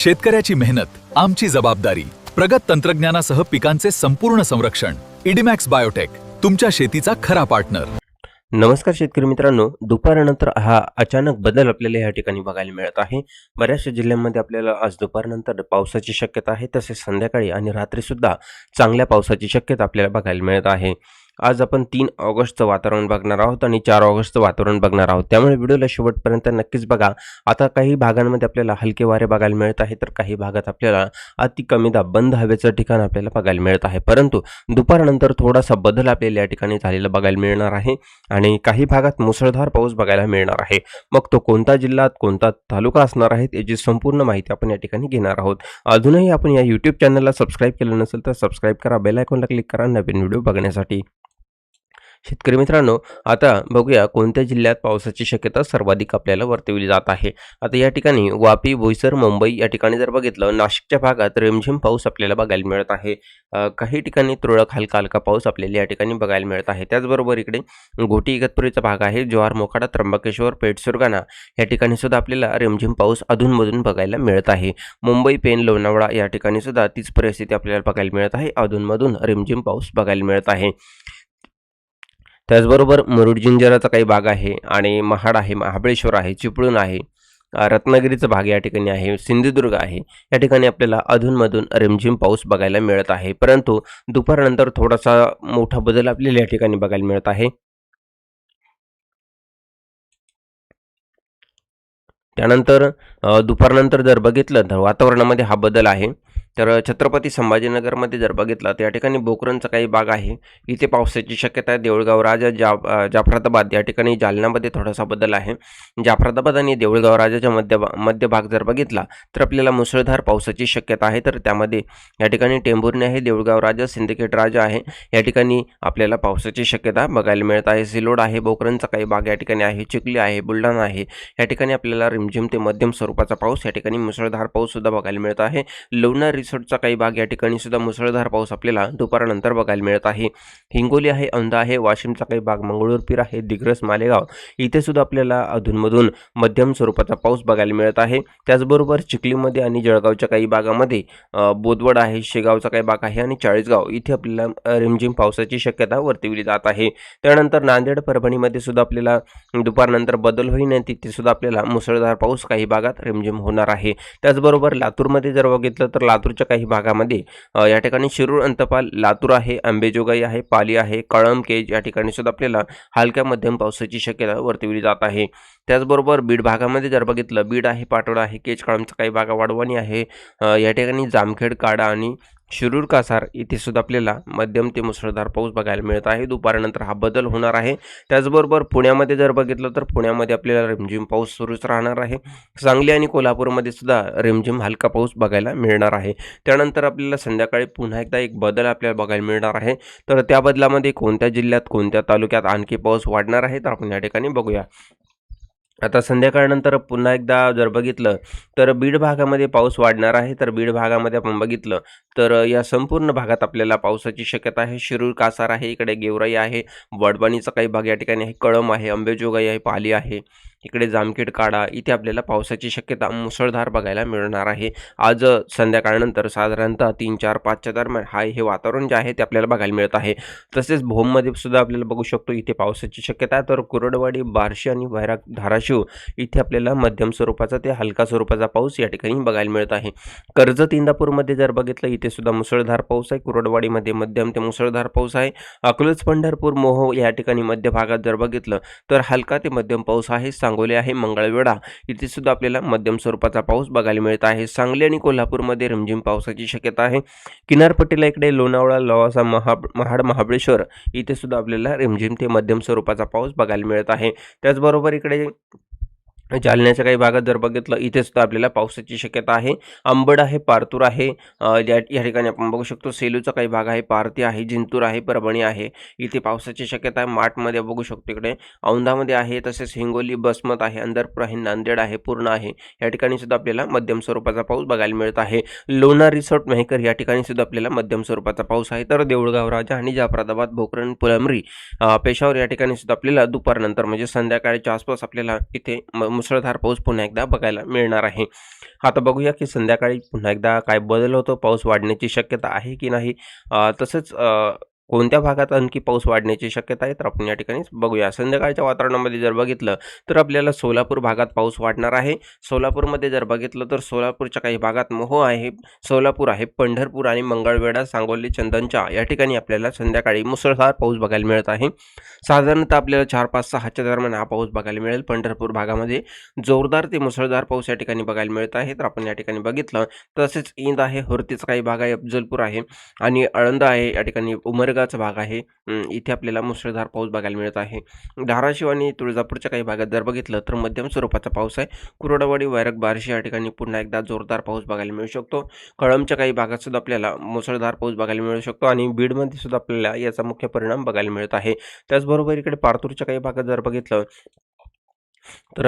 शेतकऱ्याची मेहनत आमची जबाबदारी. प्रगत तंत्रज्ञानासह पिकांचे संपूर्ण संरक्षण. इडीमॅक्स बायोटेक, तुमच्या शेतीचा खरा पार्टनर. नमस्कार शेतकरी मित्रांनो, दुपारनंतर हा अचानक बदल आपल्याला या ठिकाणी बघायला मिळत आहे. बऱ्याचशा जिल्ह्यांमध्ये आपल्याला आज दुपारनंतर पावसाची शक्यता आहे, तसेच संध्याकाळी आणि रात्री सुद्धा चांगल्या पावसाची शक्यता आपल्याला बघायला मिळत आहे. आज आपण 3 ऑगस्टचं वातावरण बघणार आहोत आणि 4 ऑगस्टचं वातावरण बघणार आहोत, त्यामुळे व्हिडिओला शेवटपर्यंत नक्कीच बघा. आता काही भागांमध्ये आपल्याला हलके वारे बघायला मिळत आहे, तर काही भागात आपल्याला अति कमी दाब बंद हवेचं ठिकाण आपल्याला बघायला मिळत आहे. परंतु दुपारनंतर थोडासा बदल आपल्याला या ठिकाणी झालेला बघायला मिळणार आहे आणि काही भागात मुसळधार पाऊस बघायला मिळणार आहे. मग तो कोणता जिल्हा, कोणता तालुका असणार आहे याची संपूर्ण माहिती आपण या ठिकाणी घेणार आहोत. अजूनही आपण या यूट्यूब चॅनलला सबस्क्राईब केलं नसेल तर सबस्क्राईब करा, बेल आयकॉनला क्लिक करा नवीन व्हिडिओ बघण्यासाठी. शेतकरी मित्रांनो, आता बघूया कोणत्या जिल्ह्यात पावसाची शक्यता सर्वाधिक आपल्याला वर्तवली जात आहे. आता या ठिकाणी वापी, बोईसर, मुंबई या ठिकाणी जर बघितलं, नाशिकच्या भागात रिमझिम पाऊस आपल्याला बघायला मिळत आहे. काही ठिकाणी तुरळक हलका हलका पाऊस आपल्याला या ठिकाणी बघायला मिळत आहे. त्याचबरोबर इकडे घोटी इगतपुरीचा भाग आहे, जव्हार, मोखाडा, त्र्यंबकेश्वर, पेठ, सुरगाणा या ठिकाणी सुद्धा आपल्याला रिमझिम पाऊस अधूनमधून बघायला मिळत आहे. मुंबई, पेण, लोणावळा या ठिकाणी सुद्धा तीच परिस्थिती आपल्याला बघायला मिळत आहे. अधूनमधून रिमझिम पाऊस बघायला मिळत आहे. त्याचबरोबर मुरुड जिंजराचा काही भाग आहे आणि महाड आहे, महाबळेश्वर आहे, चिपळूण आहे, रत्नागिरीचा भाग या ठिकाणी आहे, सिंधुदुर्ग आहे. या ठिकाणी आपल्याला अधूनमधून रिमझिम पाऊस बघायला मिळत आहे. परंतु दुपारनंतर थोडासा मोठा बदल आपल्याला या ठिकाणी बघायला मिळत आहे. त्यानंतर दुपारनंतर जर बघितलं तर वातावरणामध्ये हा बदल आहे. तर छत्रपती संभाजीनगरमध्ये जर बघितलं तर या ठिकाणी बोकरनचा काही भाग आहे, इथे पावसाची शक्यता आहे. देऊळगाव राजा, जाफराबाद या ठिकाणी जालन्यामध्ये थोडासा बदल आहे. जाफराबाद आणि देऊळगाव राजाच्या मध्य भाग जर बघितला तर आपल्याला मुसळधार पावसाची शक्यता आहे. तर त्यामध्ये या ठिकाणी टेंभुर्णी आहे, देऊळगाव राजा, सिंदखेड राजा आहे, या ठिकाणी आपल्याला पावसाची शक्यता बघायला मिळत आहे. सिलोड आहे, बोकरनचा काही भाग या ठिकाणी आहे, चिखली आहे, बुलढाणा आहे, या ठिकाणी आपल्याला रिमझिम ते मध्यम स्वरूपाचा पाऊस, या ठिकाणी मुसळधार पाऊस सुद्धा बघायला मिळत आहे. लोणार रिसोर्टचा काही भाग या ठिकाणी सुद्धा मुसळधार पाऊस आपल्याला दुपारनंतर बघायला मिळत आहे. हिंगोली आहे, औंधा आहे, वाशिमचा काही भाग, मंगळूरपीर आहे, दिग्रस, मालेगाव इथे सुद्धा आपल्याला अधूनमधून मध्यम स्वरूपाचा पाऊस बघायला मिळत आहे. त्याचबरोबर चिखलीमध्ये आणि जळगावच्या काही भागामध्ये बोदवड आहे, शेगावचा काही भाग आहे आणि चाळीसगाव इथे आपल्याला रिमझिम पावसाची शक्यता वर्तवली जात आहे. त्यानंतर नांदेड, परभणीमध्ये सुद्धा आपल्याला दुपारनंतर बदल होईल आणि तिथे सुद्धा आपल्याला मुसळधार पाऊस काही भागात रिमझिम होणार आहे. त्याचबरोबर लातूरमध्ये जर बघितलं तर लातूरच्या काही भागामध्ये या ठिकाणी शिरूर, अंतपाल, लातूर आहे, अंबेजोगाई आहे, पाली आहे, कळंब, केज या ठिकाणी सुद्धा आपल्याला हलक्या मध्यम पावसाची शक्यता वर्तवली जात आहे. त्याचबरोबर बीड भागामध्ये जर बघितलं, बीड आहे, पाटोदा आहे, केज, कळंबचा काही भाग, वाढवणी आहे, या ठिकाणी जामखेड, काडा आणि शिरूर, कासार इथे सुद्धा आपल्याला मध्यम ते मुसळधार पाऊस बघायला मिळत आहे. दुपारनंतर हा बदल होणार आहे. त्याचबरोबर पुण्यामध्ये जर बघितलं तर पुण्यामध्ये आपल्याला रिमझिम पाऊस सुरूच राहणार आहे. सांगली आणि कोल्हापूरमध्ये सुद्धा रिमझिम हलका पाऊस बघायला मिळणार आहे. त्यानंतर आपल्याला संध्याकाळी पुन्हा एकदा एक बदल आपल्याला बघायला मिळणार आहे. तर त्या बदलामध्ये कोणत्या जिल्ह्यात, कोणत्या तालुक्यात आणखी पाऊस वाढणार आहे तर आपण या ठिकाणी बघूया. आता संध्याकाळनंतर पुन्हा एकदा जर बघितलं तर बीड भागामध्ये पाऊस वाढणार आहे. तर बीड भागामध्ये आपण बघितलं तर या संपूर्ण भागात आपल्याला पावसाची शक्यता आहे. शिरूर, कासार आहे, इकडे गेवराई आहे, वडबाणीचा काही भाग या ठिकाणी आहे, कळंब आहे, अंबेजोगाई आहे, पाली आहे, इकडे जामखेड, काडा इथे आपल्याला पावसाची शक्यता मुसळधार बघायला मिळणार आहे. आज संध्याकाळनंतर साधारणतः 3, 4, 5च्या दरम्यान हे वातावरण जे आहे ते आपल्याला बघायला मिळत आहे. तसेच भोममध्ये सुद्धा आपल्याला बघू शकतो इथे पावसाची शक्यता आहे. तर कुरडवाडी, बार्शी आणि धाराशिव इथे आपल्याला मध्यम स्वरूपाचा ते हलका स्वरूपाचा पाऊस या ठिकाणी बघायला मिळत आहे. कर्जत, इंदापूरमध्ये जर बघितलं इथे सुद्धा मुसळधार पाऊस आहे. कुरडवाडीमध्ये मध्यम ते मुसळधार पाऊस आहे. अकलूज, पंढरपूर, मोहो या ठिकाणी मध्य भागात जर बघितलं तर हलका ते मध्यम पाऊस आहे. सांगोले आहे, मंगळवेढा इथे सुद्धा आपल्याला मध्यम स्वरूपाचा पाऊस बघायला मिळत आहे. सांगली आणि कोल्हापूरमध्ये रिमझिम पावसाची शक्यता आहे. किनारपट्टीला इकडे लोणावळा, लवासा, महाड, महाबळेश्वर इथे सुद्धा आपल्याला रिमझिम ते मध्यम स्वरूपाचा पाऊस बघायला मिळत आहे. त्याचबरोबर इकडे जालन्याच्या काही भागात जर बघितलं इथे सुद्धा आपल्याला पावसाची शक्यता आहे. अंबड आहे, पारतूर आहे, या ठिकाणी आपण बघू शकतो. सेलूचा काही भाग आहे, पारती आहे, जिंतूर आहे, परभणी आहे, इथे पावसाची शक्यता आहे. माठमध्ये बघू शकतो, इकडे औंधामध्ये आहे, तसेच हिंगोली, बसमत आहे, अंदरपूर आहे, नांदेड आहे, पूर्णा आहे, या ठिकाणी सुद्धा आपल्याला मध्यम स्वरूपाचा पाऊस बघायला मिळत आहे. लोणार रिसोर्ट, मेहकर या ठिकाणी सुद्धा आपल्याला मध्यम स्वरूपाचा पाऊस आहे. तर देऊळगाव राजा आणि जाफराबाद, भोकरन, फुलंब्री, पेशावर या ठिकाणी सुद्धा आपल्याला दुपारनंतर म्हणजे संध्याकाळच्या आसपास आपल्याला इथे मुसळधार पाऊस पुन्हा एकदा बघायला मिळणार आहे. आता बघूया की संध्याकाळी पुन्हा एकदा काय बदल होतो, पाऊस वाढण्याची शक्यता आहे की नाही, तसंच कोणत्या भागात आणखी पाऊस वाढण्याची शक्यता आहे तर आपण या ठिकाणी बघूया. संध्याकाळच्या वातावरणामध्ये जर बघितलं तर आपल्याला सोलापूर भागात पाऊस वाढणार आहे. सोलापूरमध्ये जर बघितलं तर सोलापूरच्या काही भागात मोहो आहे, सोलापूर आहे, पंढरपूर आणि मंगळवेढा, सांगोली, चंदनच्या या ठिकाणी आपल्याला संध्याकाळी मुसळधार पाऊस बघायला मिळत आहे. साधारणतः आपल्याला 4-5-6च्या दरम्यान हा पाऊस बघायला मिळेल. पंढरपूर भागामध्ये जोरदार ते मुसळधार पाऊस या ठिकाणी बघायला मिळत आहे. तर आपण या ठिकाणी बघितलं तसेच इंद आहे, हुर्तीचा काही भाग आहे, अफजलपूर आहे आणि आळंद आहे, या ठिकाणी उमरगाचा भाग आहे. इथे आपल्याला मुसळधार पाऊस बघायला मिळत आहे. धाराशिव आणि तुळजापूरच्या काही भागात जर बघितलं तर मध्यम स्वरूपाचा पाऊस आहे. कुरोडावाडी, वैरग, बार्शी या ठिकाणी पुन्हा एकदा जोरदार पाऊस बघायला मिळू शकतो. कळंबच्या काही भागात सुद्धा आपल्याला मुसळधार पाऊस बघायला मिळू शकतो आणि बीडमध्ये सुद्धा आपल्याला याचा मुख्य परिणाम बघायला मिळत आहे. त्याचबरोबर इकडे पारतूरच्या काही भागात जर बघितलं तर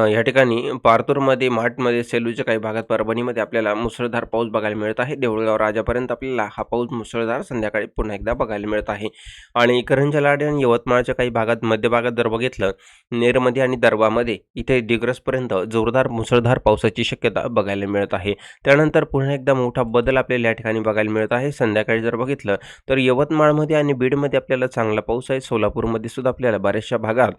या ठिकाणी पारतूरमध्ये, माठमध्ये, सेलूच्या काही भागात, परभणीमध्ये आपल्याला मुसळधार पाऊस बघायला मिळत आहे. देऊळगाव राजापर्यंत आपल्याला हा पाऊस मुसळधार संध्याकाळी पुन्हा एकदा बघायला मिळत आहे. आणि करंजा, लाड आणि यवतमाळच्या काही भागात, मध्य भागात जर बघितलं नेरमध्ये आणि दरवामध्ये इथे दिग्रसपर्यंत जोरदार मुसळधार पावसाची शक्यता बघायला मिळत आहे. त्यानंतर पुन्हा एकदा मोठा बदल आपल्याला या ठिकाणी बघायला मिळत आहे. संध्याकाळी जर बघितलं तर यवतमाळमध्ये आणि बीडमध्ये आपल्याला चांगला पाऊस आहे. सोलापूरमध्ये सुद्धा आपल्याला बऱ्याचशा भागात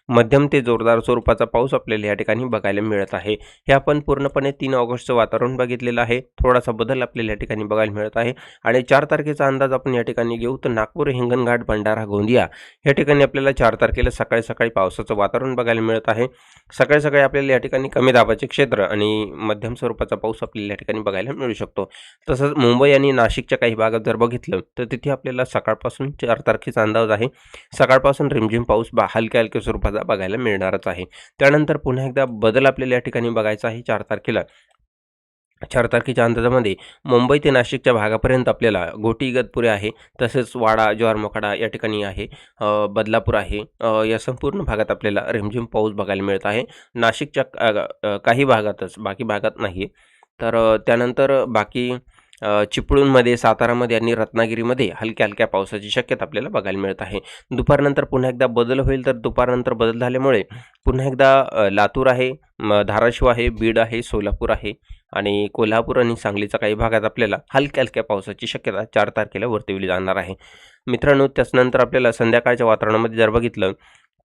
मध्यम ते जोरदार स्वरूपाचा पाऊस आपल्याला या ठिकाणी बघायला मिळत आहे. हे आपण पूर्णपणे 3 ऑगस्टचं वातावरण बघितलेलं आहे. थोडासा बदल आपल्याला या ठिकाणी बघायला मिळत आहे. आणि 4 तारखेचा अंदाज आपण या ठिकाणी घेऊ तर नागपूर, हिंगणघाट, भंडारा, गोंदिया या ठिकाणी आपल्याला 4 तारखेला सकाळी पावसाचं वातावरण बघायला मिळत आहे. सकाळी आपल्याला या ठिकाणी कमी दाबाचे क्षेत्र आणि मध्यम स्वरूपाचा पाऊस आपल्याला या ठिकाणी बघायला मिळू शकतो. तसंच मुंबई आणि नाशिकच्या काही भागात जर बघितलं तर तिथे आपल्याला सकाळपासून 4 तारखेचा अंदाज आहे. सकाळपासून रिमझिम पाऊस हलक्या स्वरूपाचा बघायला मिळणारच आहे. त्यानंतर पुन्हा एकदा बदल आपल्याला या ठिकाणी बघायचा आहे. 4 तारखेला 4 तारखेच्या अंदाजामध्ये मुंबई ते नाशिकच्या भागापर्यंत आपल्याला गोटी इगतपुरी आहे, तसेच वाडा, जवाहरमोखाडा या ठिकाणी आहे, बदलापूर आहे, या संपूर्ण भागात आपल्याला रिमझिम पाऊस बघायला मिळत आहे. नाशिकच्या काही भागातच, बाकी भागात नाही. तर त्यानंतर बाकी चिपळूणमध्ये, सातारामध्ये आणि रत्नागिरीमध्ये हलक्या पावसाची शक्यता आपल्याला बघायला मिळत आहे. दुपारनंतर पुन्हा एकदा बदल होईल. तर दुपारनंतर बदल झाल्यामुळे पुन्हा एकदा लातूर आहे, धाराशिव आहे, बीड आहे, सोलापूर आहे आणि कोल्हापूर आणि सांगलीच्या काही भागात आपल्याला हलक्या पावसाची शक्यता 4 तारखेला वर्तवली जाणार आहे. मित्रांनो, त्याचनंतर आपल्याला संध्याकाळच्या वातावरणामध्ये जर बघितलं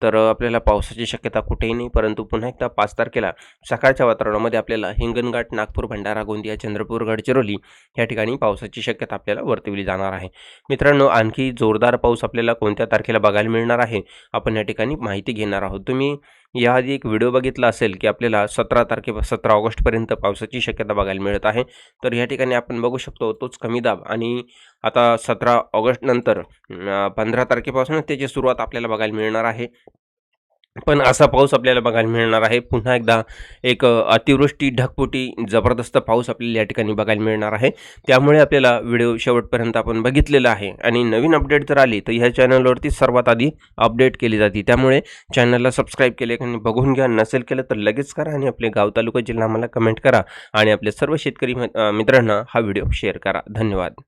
तर आपल्याला पावसाची शक्यता कुठेही नाही, परंतु पुन्हा एकदा 5 तारखेला सकाळच्या वातावरणामध्ये आपल्याला हिंगणघाट, नागपूर, भंडारा, गोंदिया, चंद्रपूर, गडचिरोली या ठिकाणी पावसाची शक्यता आपल्याला वर्तवली जाणार आहे. मित्रांनो, आणखी जोरदार पाऊस आपल्याला कोणत्या तारखेला बघायला मिळणार आहे आपण या ठिकाणी माहिती घेणार आहोत. तुम्ही याआधी एक व्हिडिओ बघितला असेल की आपल्याला 17 ऑगस्टपर्यंत पावसाची शक्यता बघायला मिळत आहे. तर या ठिकाणी आपण बघू शकतो तोच कमी दाब आणि आता 17 ऑगस्ट नंतर 15 तारखेपासूनच त्याची सुरुवात आपल्याला बघायला मिळणार आहे. पण असा पाऊस आपल्याला बघायला मिळणार आहे. पुन्हा एकदा एक अतिवृष्टी, ढगफुटी, जबरदस्त पाऊस आपल्याला या ठिकाणी बघायला मिळणार आहे. त्यामुळे आपल्याला व्हिडिओ शेवटपर्यंत आपण बघितलेला आहे आणि नवीन अपडेट जर आली तर ह्या चॅनलवरती सर्वात आधी अपडेट केली जाते. त्यामुळे चॅनलला सबस्क्राईब केले आणि बघून घ्या. नसेल केलं तर लगेच करा आणि आपले गाव, तालुका, जिल्हा आम्हाला कमेंट करा आणि आपल्या सर्व शेतकरी मित्रांना हा व्हिडिओ शेअर करा. धन्यवाद.